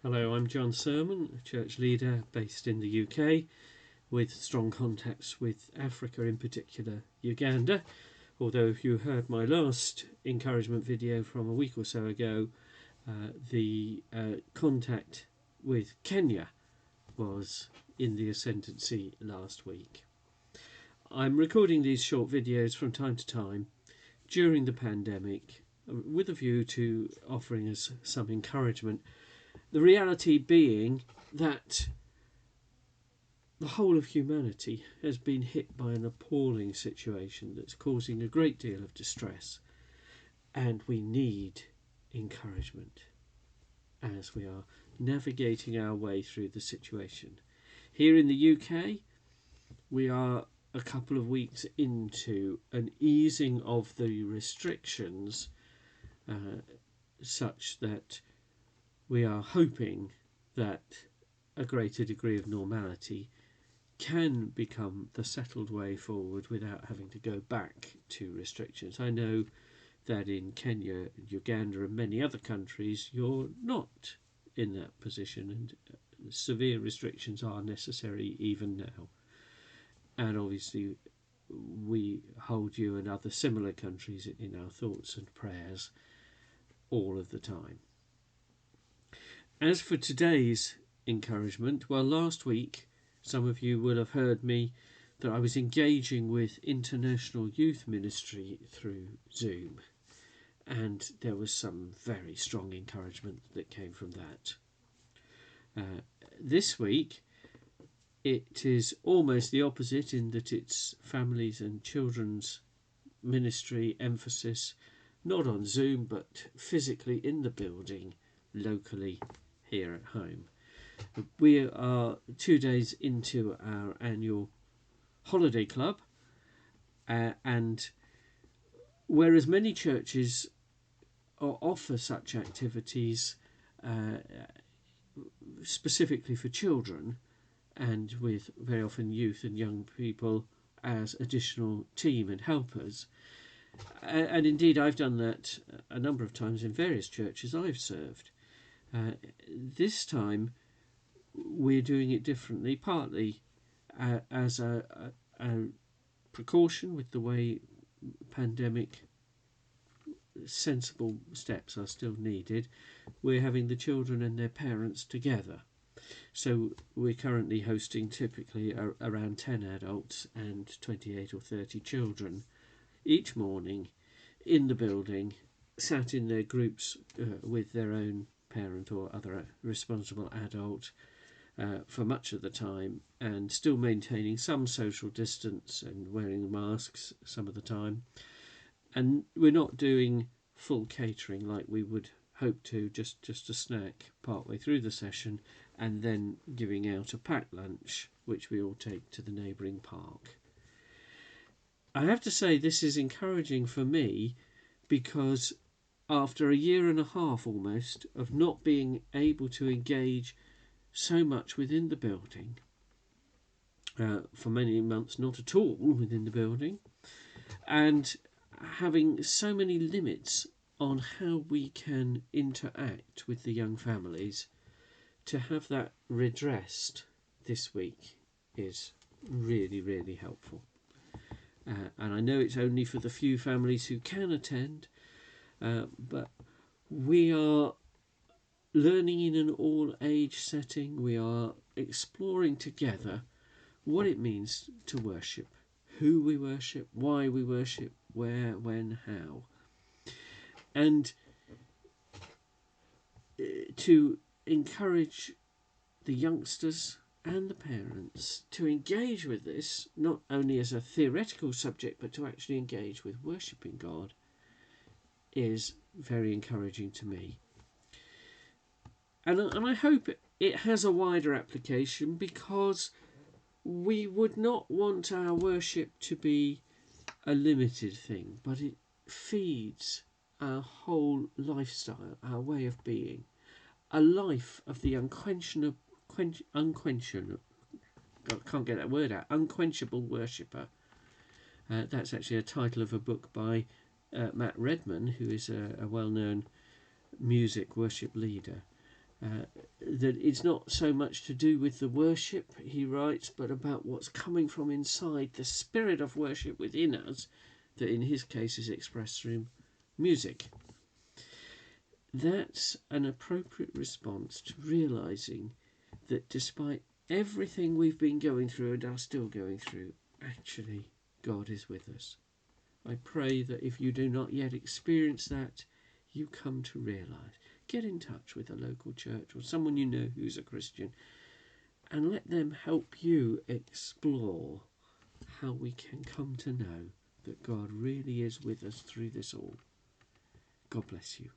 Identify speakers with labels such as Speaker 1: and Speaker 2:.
Speaker 1: Hello, I'm Jon Sermon, a church leader based in the UK with strong contacts with Africa, in particular Uganda. Although if you heard my last encouragement video from a week or so ago, the contact with Kenya was in the ascendancy last week. I'm recording these short videos from time to time during the pandemic with a view to offering us some encouragement. The reality being that the whole of humanity has been hit by an appalling situation that's causing a great deal of distress, and we need encouragement as we are navigating our way through the situation. Here in the UK, we are a couple of weeks into an easing of the restrictions such that we are hoping that a greater degree of normality can become the settled way forward without having to go back to restrictions. I know that in Kenya, Uganda and many other countries you're not in that position, and severe restrictions are necessary even now. And obviously we hold you and other similar countries in our thoughts and prayers all of the time. As for today's encouragement, well, last week some of you will have heard me that I was engaging with international youth ministry through Zoom, and there was some very strong encouragement that came from that. This week it is almost the opposite in that it's families and children's ministry emphasis, not on Zoom but physically in the building locally here at home. We are 2 days into our annual holiday club, and whereas many churches offer such activities specifically for children and with very often youth and young people as additional team and helpers, and indeed I've done that a number of times in various churches I've served. This time we're doing it differently, partly as a precaution with the way pandemic sensible steps are still needed. We're having the children and their parents together. So we're currently hosting typically around 10 adults and 28 or 30 children each morning in the building, sat in their groups with their own parent or other responsible adult for much of the time, and still maintaining some social distance and wearing masks some of the time. And we're not doing full catering like we would hope to, just a snack partway through the session and then giving out a packed lunch which we all take to the neighbouring park. I have to say this is encouraging for me, because after a year and a half almost of not being able to engage so much within the building, for many months not at all within the building, and having so many limits on how we can interact with the young families, to have that redressed this week is really, really helpful. And I know it's only for the few families who can attend, but we are learning in an all-age setting. We are exploring together what it means to worship, who we worship, why we worship, where, when, how. And to encourage the youngsters and the parents to engage with this, not only as a theoretical subject, but to actually engage with worshipping God, is very encouraging to me. And I hope it has a wider application, because we would not want our worship to be a limited thing, but it feeds our whole lifestyle, our way of being, a life of the unquenchable worshipper. That's actually a title of a book by Matt Redman, who is a well-known music worship leader. That it's not so much to do with the worship, he writes, but about what's coming from inside, the spirit of worship within us, that in his case is expressed through music. That's an appropriate response to realising that despite everything we've been going through and are still going through, actually God is with us. I pray that if you do not yet experience that, you come to realise. Get in touch with a local church or someone you know who's a Christian and let them help you explore how we can come to know that God really is with us through this all. God bless you.